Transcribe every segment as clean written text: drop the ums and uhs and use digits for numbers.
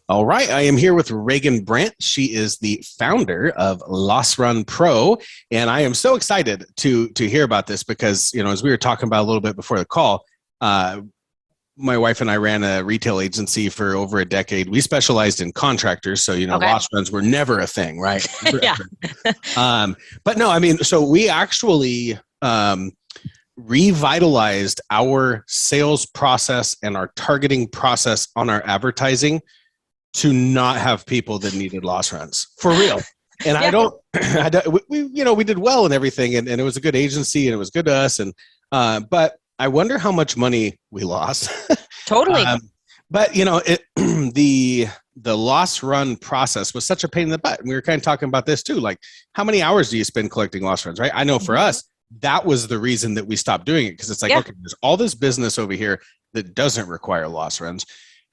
All right, I am here with Reghan Brandt. She is the founder of Loss Run Pro, and I am so excited to hear about this because as we were talking about a little bit before the call, my wife and I ran a retail agency for over a decade. We specialized in contractors, so Okay. loss runs were never a thing, right? Yeah. But no, I mean, so we actually revitalized our sales process and our targeting process on our advertising to not have people that needed loss runs for real. And Yeah. we did well and everything, and it was a good agency and it was good to us. And but I wonder how much money we lost. Totally. But the loss run process was such a pain in the butt. And we were kind of talking about this too. Like, how many hours do you spend collecting loss runs, right? I know for us, that was the reason that we stopped doing it, because it's like, Yeah. okay, there's all this business over here that doesn't require loss runs.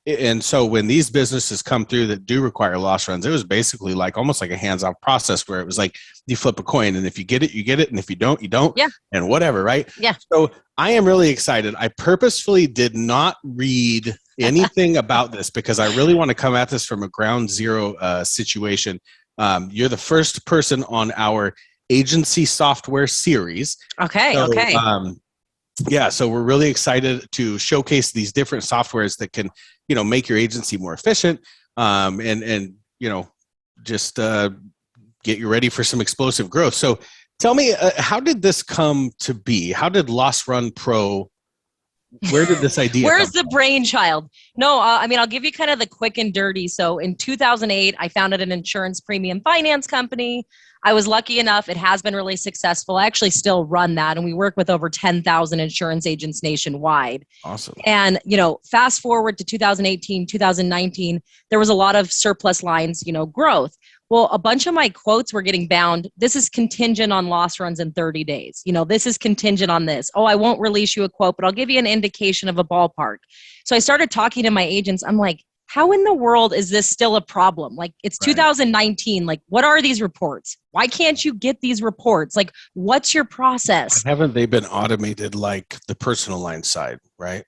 And so when these businesses come through that do require loss runs, it was basically like almost like a hands-off process where it was like you flip a coin, and if you get it, you get it, and if you don't, you don't. Yeah. And whatever, right? Yeah. So I am really excited. I purposefully did not read anything about this because I really want to come at this from a ground zero situation. You're the first person on our agency software series. Okay. So, Okay. yeah, so we're really excited to showcase these different softwares that can, make your agency more efficient, and just get you ready for some explosive growth. So, tell me, how did this come to be? How did Loss Run Pro? Where did this idea? Where's the brainchild? No, I'll give you kind of the quick and dirty. So in 2008, I founded an insurance premium finance company. I was lucky enough. It has been really successful. I actually still run that, and we work with over 10,000 insurance agents nationwide. Awesome. And, fast forward to 2018, 2019, there was a lot of surplus lines, growth. Well, a bunch of my quotes were getting bound. This is contingent on loss runs in 30 days. This is contingent on this. Oh, I won't release you a quote, but I'll give you an indication of a ballpark. So I started talking to my agents. I'm like, how in the world is this still a problem? Like, it's Right. 2019. Like, what are these reports? Why can't you get these reports? Like, what's your process? Haven't they been automated like the personal line side, right?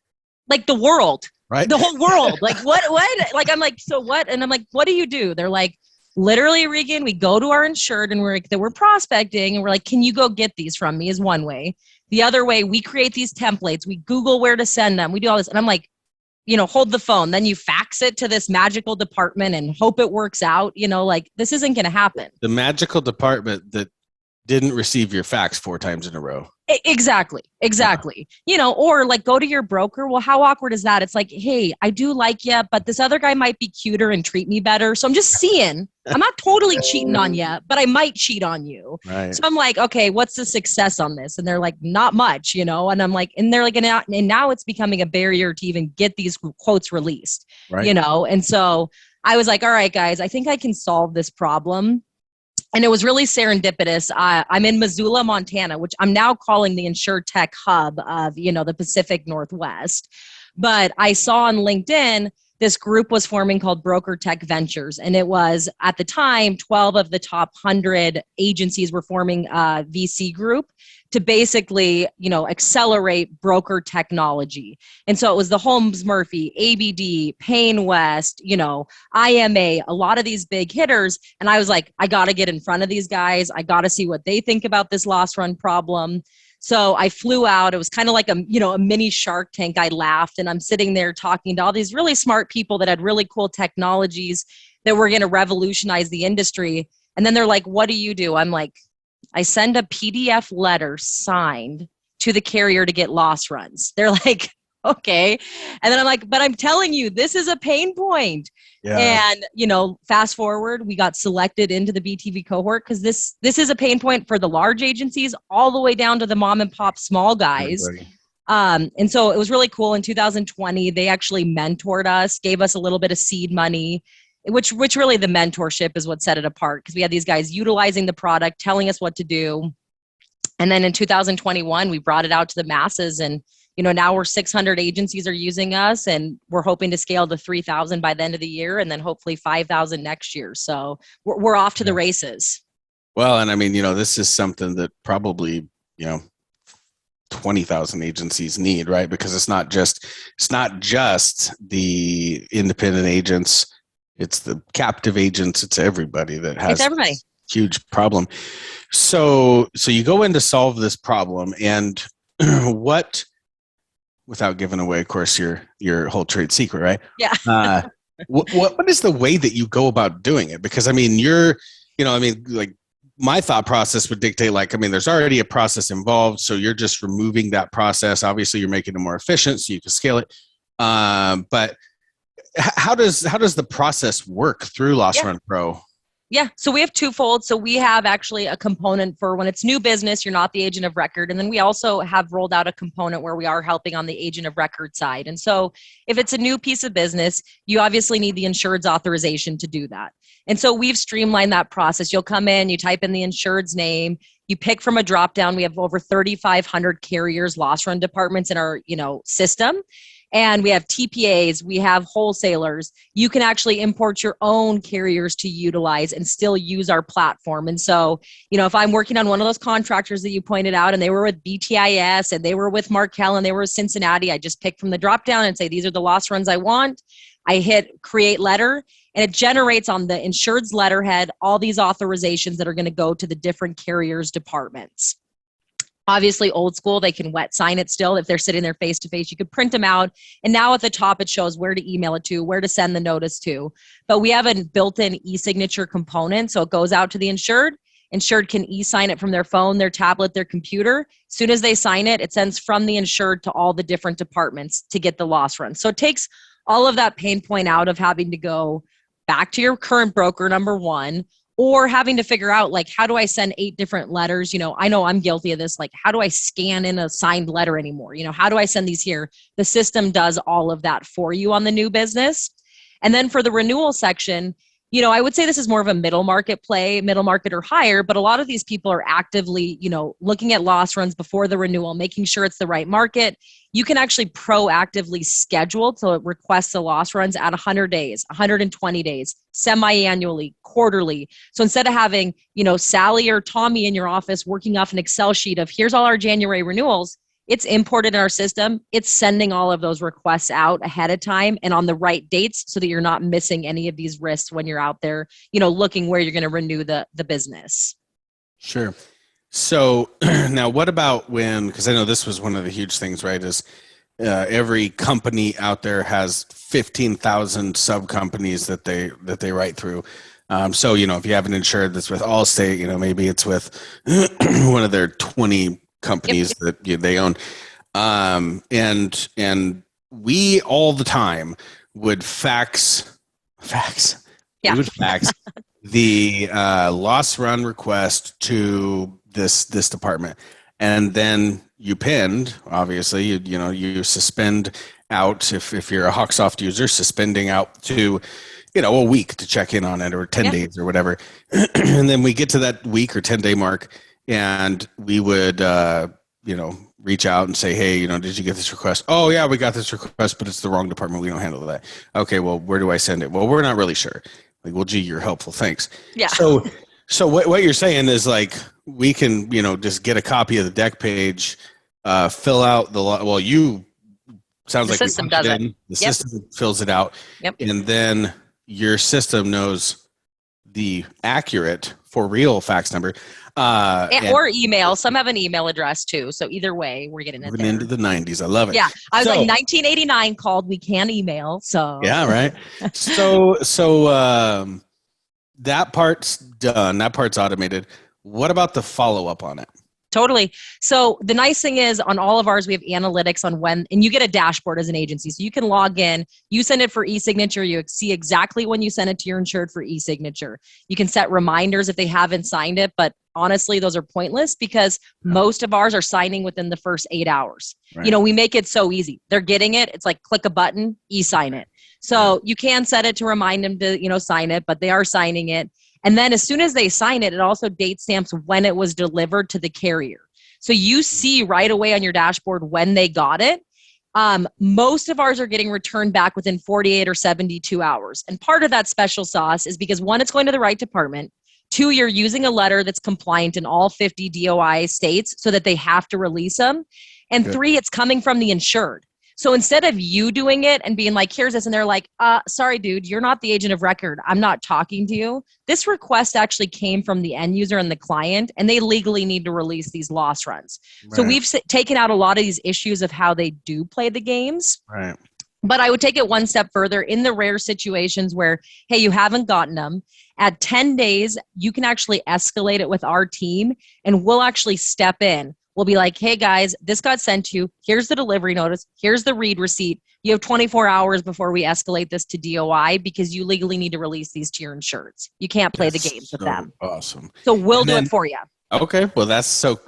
Like the world, Right. the whole world. Like, what? Like, I'm like, so what? And I'm like, what do you do? They're like, literally, Regan, we go to our insured and we're like, that we're prospecting, and we're like, can you go get these from me? Is one way. The other way, we create these templates. We Google where to send them. We do all this. And I'm like, hold the phone. Then you fax it to this magical department and hope it works out. Like, this isn't going to happen. The magical department that didn't receive your fax 4 times in a row. Exactly. Or like, go to your broker. Well, how awkward is that? It's like, hey, I do like you, but this other guy might be cuter and treat me better. So I'm just seeing. I'm not totally cheating on you, but I might cheat on you. Right. So I'm like, okay, what's the success on this? And they're like, not much, And I'm like, and they're like, and now it's becoming a barrier to even get these quotes released, Right. And so I was like, all right, guys, I think I can solve this problem. And it was really serendipitous. I'm in Missoula, Montana, which I'm now calling the InsurTech hub of, the Pacific Northwest. But I saw on LinkedIn, this group was forming called Broker Tech Ventures. And it was, at the time, 12 of the top 100 agencies were forming a VC group to basically, accelerate broker technology. And so it was the Holmes Murphy, ABD, Payne West, IMA, a lot of these big hitters. And I was like, I got to get in front of these guys. I got to see what they think about this loss run problem. So I flew out. It was kind of like a mini Shark Tank. I laughed, and I'm sitting there talking to all these really smart people that had really cool technologies that were going to revolutionize the industry. And then they're like, what do you do? I'm like, I send a PDF letter signed to the carrier to get loss runs. They're like, okay. And then I'm like, but I'm telling you, this is a pain point. Yeah. And, fast forward, we got selected into the BTV cohort because this is a pain point for the large agencies all the way down to the mom and pop small guys. And so it was really cool. In 2020, they actually mentored us, gave us a little bit of seed money, which really the mentorship is what set it apart, because we had these guys utilizing the product, telling us what to do. And then in 2021, we brought it out to the masses, and now we're 600 agencies are using us, and we're hoping to scale to 3,000 by the end of the year, and then hopefully 5,000 next year. So we're off to the races. Well, and I mean, this is something that probably, 20,000 agencies need, right? Because it's not just the independent agents It's the captive agents. It's everybody that has It's everybody. this huge problem. So you go in to solve this problem, and what, without giving away, of course, your whole trade secret, right? Yeah. What is the way that you go about doing it? Because I mean, like my thought process would dictate, like, I mean, there's already a process involved, so you're just removing that process. Obviously, you're making it more efficient, so you can scale it. But how does the process work through Loss Run Pro? Yeah. So we have twofold. So we have actually a component for when it's new business, you're not the agent of record. And then we also have rolled out a component where we are helping on the agent of record side. And so if it's a new piece of business, you obviously need the insured's authorization to do that. And so we've streamlined that process. You'll come in, you type in the insured's name, you pick from a drop down. We have over 3,500 carriers, loss run departments in our, system. And we have TPAs, we have wholesalers. You can actually import your own carriers to utilize and still use our platform. And so, if I'm working on one of those contractors that you pointed out, and they were with BTIS and they were with Markel and they were with Cincinnati, I just pick from the drop down and say, these are the loss runs I want. I hit create letter, and it generates on the insured's letterhead all these authorizations that are going to go to the different carriers' departments. Obviously, old school, they can wet sign it still. If they're sitting there face to face, you could print them out. And now at the top, it shows where to email it to, where to send the notice to. But we have a built-in e-signature component. So it goes out to the insured. Insured can e-sign it from their phone, their tablet, their computer. As soon as they sign it, it sends from the insured to all the different departments to get the loss run. So it takes all of that pain point out of having to go back to your current broker, number one, or having to figure out, like, how do I send 8 different letters? I know I'm guilty of this. Like, how do I scan in a signed letter anymore? How do I send these here? The system does all of that for you on the new business. And then for the renewal section, I would say this is more of a middle market play, middle market or higher, but a lot of these people are actively, looking at loss runs before the renewal, making sure it's the right market. You can actually proactively schedule to request the loss runs at 100 days, 120 days, semi-annually, quarterly. So instead of having, Sally or Tommy in your office working off an Excel sheet of here's all our January renewals, it's imported in our system. It's sending all of those requests out ahead of time and on the right dates so that you're not missing any of these risks when you're out there, looking where you're going to renew the business. Sure. So now what about because I know this was one of the huge things, right, is every company out there has 15,000 sub companies that they write through. So, if you have an insured that's with Allstate, maybe it's with one of their 20 companies that they own. And we all the time would fax. Yeah. We would fax the loss run request to this department, and then you pinned, obviously, you suspend out, if you're a Hawksoft user, suspending out to a week to check in on it, or 10 days or whatever. And then we get to that week or 10-day mark, and we would reach out and say, hey, did you get this request? Oh yeah, we got this request, but it's the wrong department, we don't handle that. Okay, well, where do I send it? Well, we're not really sure. Like, well, gee, you're helpful, thanks. Yeah. So what you're saying is, like, we can, just get a copy of the deck page, fill out the sounds like system does it. The system fills it out. Yep. And then your system knows the accurate for real fax number. Or email. Some have an email address too. So either way, we're getting it there. Into the 90s. I love it. Yeah. I was like 1989 called. We can email. So yeah, right. So that part's done. That part's automated. What about the follow-up on it? Totally. So the nice thing is, on all of ours, we have analytics on when, and you get a dashboard as an agency. So you can log in, you send it for e-signature, you see exactly when you send it to your insured for e-signature. You can set reminders if they haven't signed it, but honestly, those are pointless because most of ours are signing within the first 8 hours. Right. We make it so easy. They're getting it. It's like click a button, e-sign it. So you can set it to remind them to, sign it, but they are signing it. And then as soon as they sign it, it also date stamps when it was delivered to the carrier. So you see right away on your dashboard when they got it. Most of ours are getting returned back within 48 or 72 hours. And part of that special sauce is because, one, it's going to the right department. 2, you're using a letter that's compliant in all 50 DOI states so that they have to release them. And 3, it's coming from the insured. So instead of you doing it and being like, here's this, and they're like, sorry, dude, you're not the agent of record. I'm not talking to you. This request actually came from the end user and the client, and they legally need to release these loss runs. Right. So we've taken out a lot of these issues of how they do play the games. Right. But I would take it one step further in the rare situations where, hey, you haven't gotten them. At 10 days, you can actually escalate it with our team, and we'll actually step in. We'll be like, hey, guys, this got sent to you. Here's the delivery notice. Here's the read receipt. You have 24 hours before we escalate this to DOI because you legally need to release these to your insureds. You can't play the games with them. Awesome. So we'll do it for you. Okay. Well, that's so...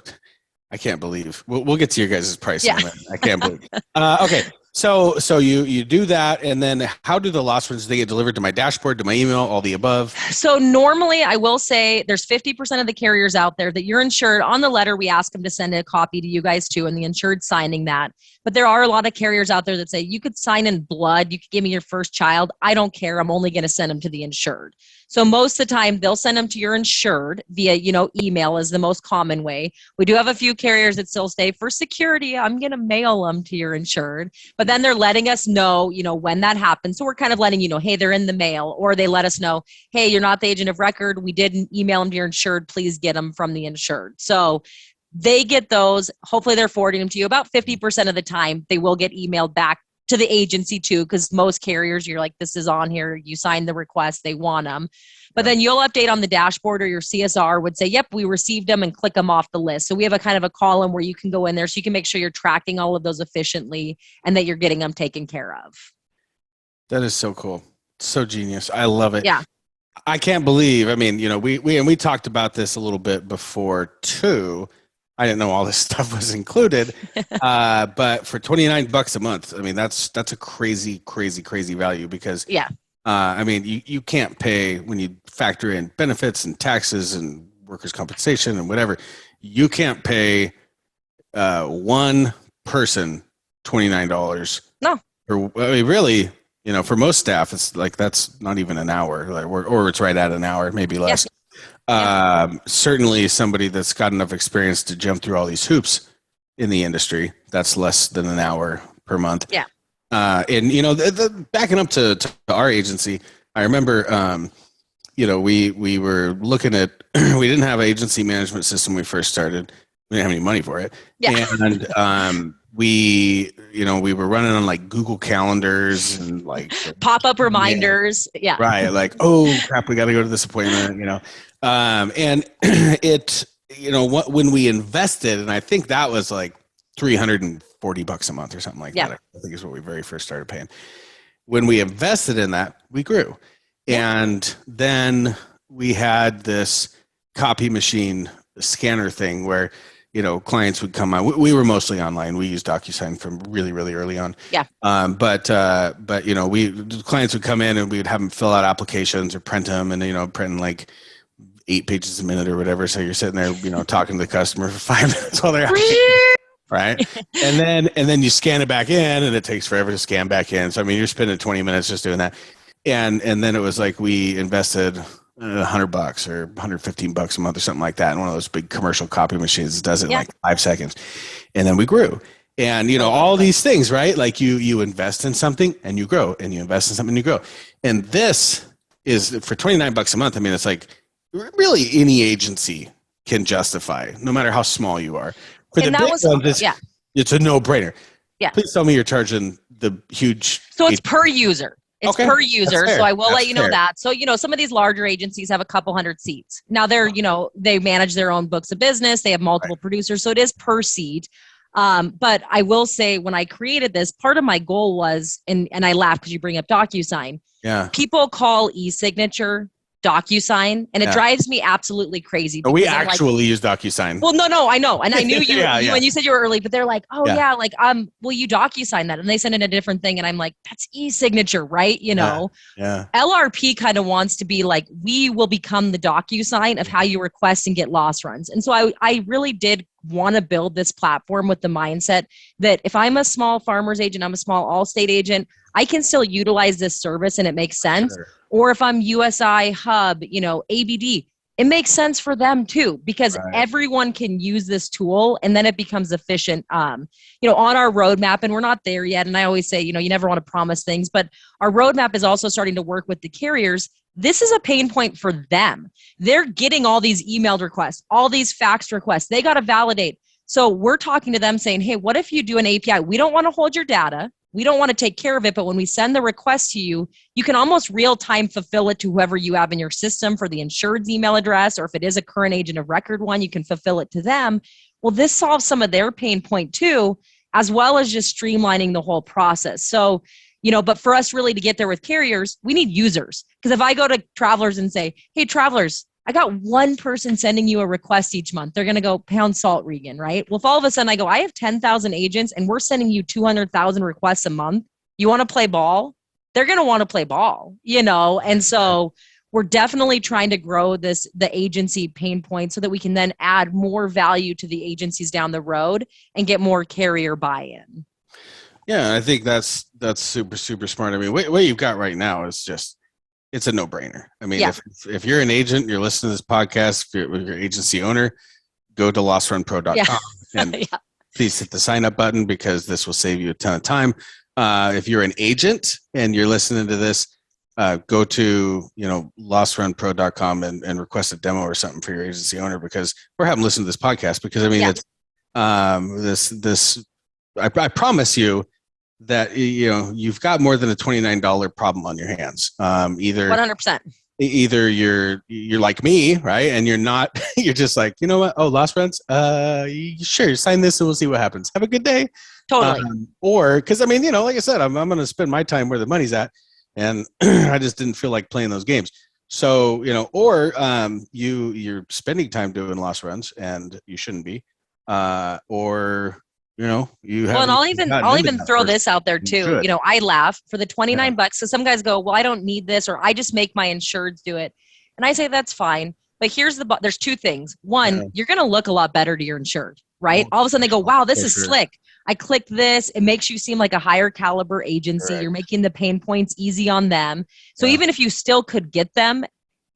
I can't believe. We'll get to your guys' pricing. Yeah. I can't believe. Okay. So you do that, and then how do the loss runs? They get delivered to my dashboard, to my email, all the above? So normally I will say there's 50% of the carriers out there that you're insured. On the letter, we ask them to send a copy to you guys too, and the insured signing that. But there are a lot of carriers out there that say, you could sign in blood. You could give me your first child. I don't care. I'm only going to send them to the insured. So most of the time they'll send them to your insured via, email is the most common way. We do have a few carriers that still say for security, I'm going to mail them to your insured, but then they're letting us know, when that happens. So we're kind of letting you know, hey, they're in the mail, or they let us know, hey, you're not the agent of record. We didn't email them to your insured. Please get them from the insured. So they get those. Hopefully they're forwarding them to you. About 50% of the time they will get emailed back to the agency too, because most carriers, you're like, this is on here. You signed the request. They want them. But then you'll update on the dashboard, or your CSR would say, yep, we received them, and click them off the list. So we have a kind of a column where you can go in there so you can make sure you're tracking all of those efficiently and that you're getting them taken care of. That is so cool. So genius. I love it. Yeah. I can't believe, we talked about this a little bit before too. I didn't know all this stuff was included. But for $29 a month, that's a crazy, crazy, crazy value because you can't pay when you factor in benefits and taxes and workers' compensation and whatever. You can't pay one person $29. No. Really, for most staff, it's like that's not even an hour, or it's right at an hour, maybe less. Certainly somebody that's got enough experience to jump through all these hoops in the industry, that's less than an hour per month. Yeah. And backing up to our agency, I remember, we were looking at, we didn't have an agency management system when we first started. We didn't have any money for it. Yeah. And we were running on like Google calendars and like pop-up reminders. Yeah. Right. Like, oh crap, we got to go to this appointment, and when we invested, and I think that was like $340 a month or something like that. I think is what we very first started paying. When we invested in that, we grew. And then we had this copy machine scanner thing where, clients would come on. We were mostly online. We used DocuSign from really, really early on. Yeah. But clients would come in and we would have them fill out applications or print them, and printing like 8 pages a minute or whatever. So you're sitting there, talking to the customer for 5 minutes while they're right. And then you scan it back in, and it takes forever to scan back in. So you're spending 20 minutes just doing that. And then it was like we invested $100 or $115 a month or something like that in one of those big commercial copy machines that does it in like 5 seconds. And then we grew. And all these things, right? Like you invest in something and you grow, and you invest in something and you grow. And this is for $29 a month. It's like really any agency can justify, no matter how small you are. For the big ones, it's a no-brainer. Yeah. Please tell me you're charging the huge. So it's per user. It's per user. So I will let you know that. So, some of these larger agencies have a couple hundred seats. Now they're, they manage their own books of business. They have multiple producers. So it is per seat. But I will say when I created this, part of my goal was, and I laugh because you bring up DocuSign. Yeah. People call e-signature DocuSign, and it drives me absolutely crazy. We actually use DocuSign. Well, no, I know. And I knew you, when you said you were early, but they're like, will you DocuSign that? And they send in a different thing. And I'm like, that's e-signature, right? LRP kind of wants to be like, we will become the DocuSign of how you request and get loss runs. And so I really did want to build this platform with the mindset that if I'm a small farmer's agent, I'm a small Allstate agent, I can still utilize this service and it makes sense. Sure. Or if I'm USI, Hub, ABD, it makes sense for them too, because Right. everyone can use this tool and then it becomes efficient. On our roadmap, and we're not there yet. And I always say, you never want to promise things, but our roadmap is also starting to work with the carriers. This is a pain point for them. They're getting all these emailed requests, all these faxed requests. They got to validate. So we're talking to them saying, hey, what if you do an API? We don't want to hold your data. We don't want to take care of it, but when we send the request to you, you can almost real time fulfill it to whoever you have in your system for the insured's email address, or if it is a current agent of record one, you can fulfill it to them. Well, this solves some of their pain point too, as well as just streamlining the whole process. So, but for us really to get there with carriers, we need users. Because if I go to Travelers and say, hey, Travelers, I got one person sending you a request each month, they're going to go pound salt, Reghan, right? Well, if all of a sudden I go, I have 10,000 agents and we're sending you 200,000 requests a month, you want to play ball? They're going to want to play ball, And so we're definitely trying to grow the agency pain point so that we can then add more value to the agencies down the road and get more carrier buy-in. Yeah, I think that's super, super smart. I mean, what you've got right now is just, it's a no-brainer. I mean, if you're an agent, you're listening to this podcast, if you're your agency owner, go to lostrunpro.com and please hit the sign up button, because this will save you a ton of time. If you're an agent and you're listening to this, go to lostrunpro.com and request a demo or something for your agency owner, because we're having listened to this podcast, because I mean, it's I promise you that you've got more than a $29 problem on your hands. Either 100%. Either you're like me, right, and you're not. You're just like, you know what? Oh, Lost Friends. Sure, sign this and we'll see what happens. Have a good day. Totally. Or because I mean, like I said, I'm going to spend my time where the money's at, and I just didn't feel like playing those games. So or you're spending time doing Lost Runs and you shouldn't be, or you have. Well, and I'll even throw this out there too. I laugh for the $29. So some guys go, well, I don't need this, or I just make my insureds do it. And I say, that's fine. But there's two things. One, you're going to look a lot better to your insured, right? All of a sudden they go, wow, this is slick. I click this. It makes you seem like a higher caliber agency. Correct. You're making the pain points easy on them. So even if you still could get them,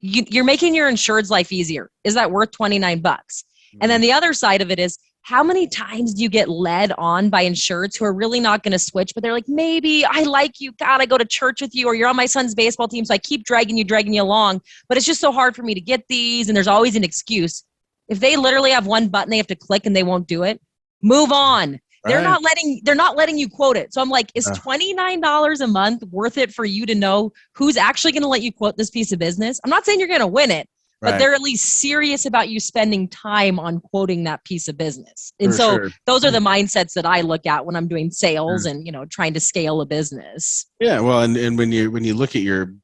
you're making your insured's life easier. Is that worth $29? And then the other side of it is, how many times do you get led on by insureds who are really not going to switch, but they're like, maybe I like you. God, I go to church with you, or you're on my son's baseball team. So I keep dragging you along, but it's just so hard for me to get these. And there's always an excuse. If they literally have one button they have to click and they won't do it, move on. They're not letting you quote it. So I'm like, is $29 a month worth it for you to know who's actually going to let you quote this piece of business? I'm not saying you're going to win it, but they're at least serious about you spending time on quoting that piece of business. And those are the mindsets that I look at when I'm doing sales and, trying to scale a business. Yeah. Well, and when you look at your,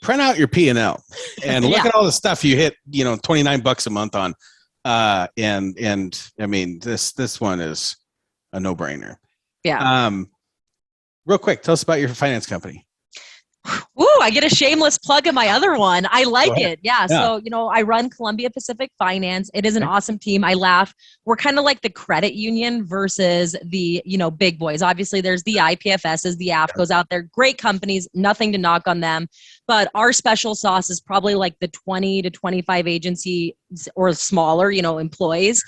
print out your P&L and look at all the stuff you hit, $29 a month on. And I mean, this one is a no-brainer. Yeah. Real quick, tell us about your finance company. Ooh, I get a shameless plug in my other one. I like it. Yeah. So, I run Columbia Pacific Finance. It is an awesome team. I laugh. We're kind of like the credit union versus the, big boys. Obviously, there's the IPFSs, the AFCOs out there. Great companies, nothing to knock on them. But our special sauce is probably like the 20 to 25 agency or smaller, employees.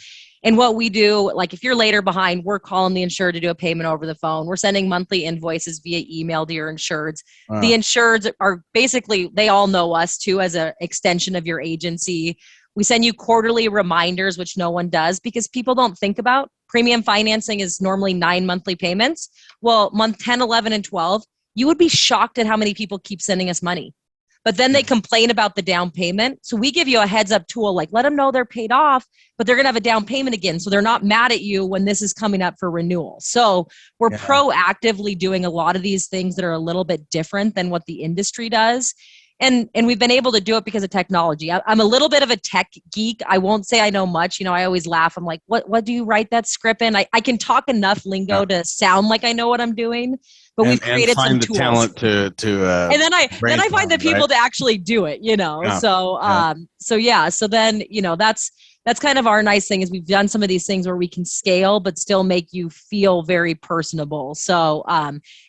And what we do, like if you're later behind, we're calling the insured to do a payment over the phone. We're sending monthly invoices via email to your insureds. Wow. The insureds are basically, they all know us too as an extension of your agency. We send you quarterly reminders, which no one does because people don't think about. Premium financing is normally 9 monthly payments. Well, month 10, 11, and 12, you would be shocked at how many people keep sending us money. But then they complain about the down payment. So we give you a heads up tool, like let them know they're paid off, but they're going to have a down payment again. So they're not mad at you when this is coming up for renewal. So we're proactively doing a lot of these things that are a little bit different than what the industry does. And we've been able to do it because of technology. I'm a little bit of a tech geek. I won't say I know much. I always laugh. I'm like, what do you write that script in? I can talk enough lingo to sound like I know what I'm doing. But we've created some tools. Talent to and then I find the people to actually do it, So then, that's kind of our nice thing is we've done some of these things where we can scale, but still make you feel very personable. So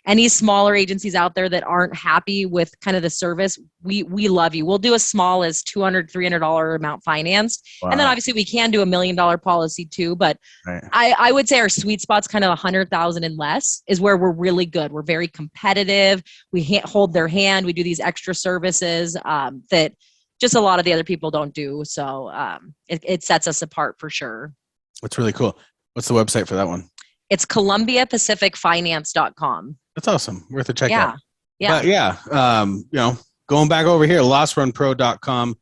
any smaller agencies out there that aren't happy with kind of the service, we love you. We'll do as small as $200, $300 amount financed. Wow. And then obviously we can do $1 million policy too. But Right. I would say our sweet spot's kind of 100,000 and less is where we're really good. We're very competitive. We hold their hand. We do these extra services that just a lot of the other people don't do. So it sets us apart for sure. That's really cool. What's the website for that one? It's ColumbiaPacificFinance.com. That's awesome. Worth a check Yeah. out. Yeah. But yeah, going back over here, lossrunpro.com.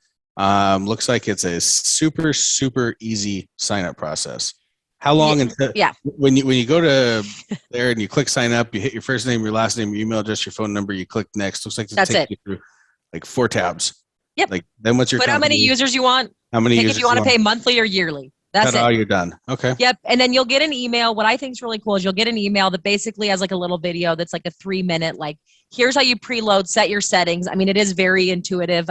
Looks like it's a super, super easy sign up process. How long until when you go to there and you click sign up, you hit your first name, your last name, your email address, your phone number, you click next. Looks like That's takes it. you through like 4 tabs. Yep. Like then what's your Put how many users you want. How many Pick users if you want to pay monthly or yearly. That's it. it. Oh, you're done. Okay. Yep. And then you'll get an email. What I think is really cool is you'll get an email that basically has like a little video that's like a 3-minute, like, here's how you preload, set your settings. I mean, it is very intuitive.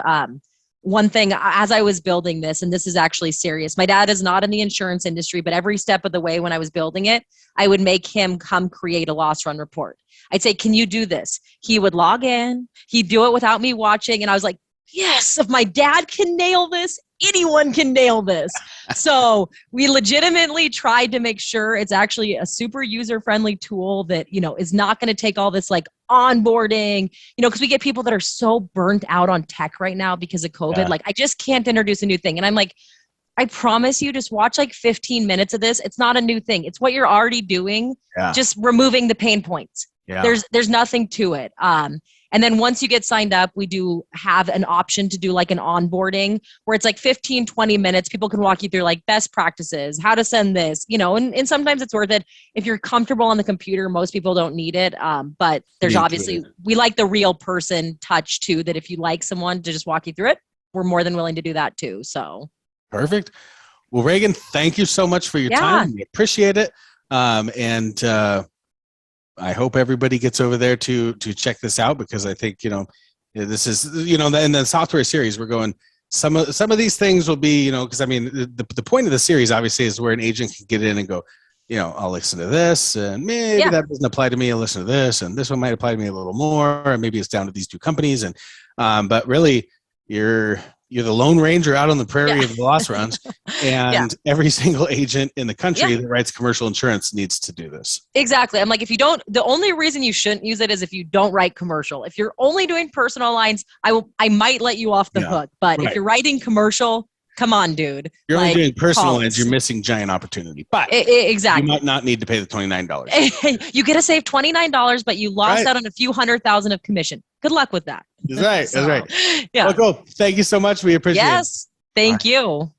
One thing as I was building this, and this is actually serious, my dad is not in the insurance industry, but every step of the way when I was building it, I would make him come create a loss run report. I'd say, can you do this? He would log in. He'd do it without me watching. And I was like, yes, if my dad can nail this, anyone can nail this. So we legitimately tried to make sure it's actually a super user-friendly tool that, is not going to take all this like onboarding, because we get people that are so burnt out on tech right now because of COVID. Yeah. Like, I just can't introduce a new thing. And I'm like, I promise you, just watch like 15 minutes of this. It's not a new thing. It's what you're already doing, just removing the pain points. Yeah. There's nothing to it. And then once you get signed up, we do have an option to do like an onboarding where it's like 15, 20 minutes. People can walk you through like best practices, how to send this, and sometimes it's worth it. If you're comfortable on the computer, most people don't need it. But there's obviously, we like the real person touch too, that if you like someone to just walk you through it, we're more than willing to do that too. So. Perfect. Well, Reghan, thank you so much for your time. We appreciate it. And I hope everybody gets over there to check this out, because I think, this is, in the software series, we're going, some of these things will be, because I mean, the point of the series obviously is where an agent can get in and go, I'll listen to this and maybe that doesn't apply to me. I'll listen to this and this one might apply to me a little more. And maybe it's down to these 2 companies. And, but really you're the Lone Ranger out on the prairie of the loss runs, and every single agent in the country that writes commercial insurance needs to do this. Exactly. I'm like, the only reason you shouldn't use it is if you don't write commercial. If you're only doing personal lines, I might let you off the hook. But if you're writing commercial, come on, dude. You're only doing personal lines, you're missing giant opportunity. But exactly, you might not need to pay the $29. You get to save $29, but you lost out on a few $100,000 of commission. Good luck with that. That's right. That's right. Yeah. Well, cool. Thank you so much. We appreciate it. Yes. Thank you.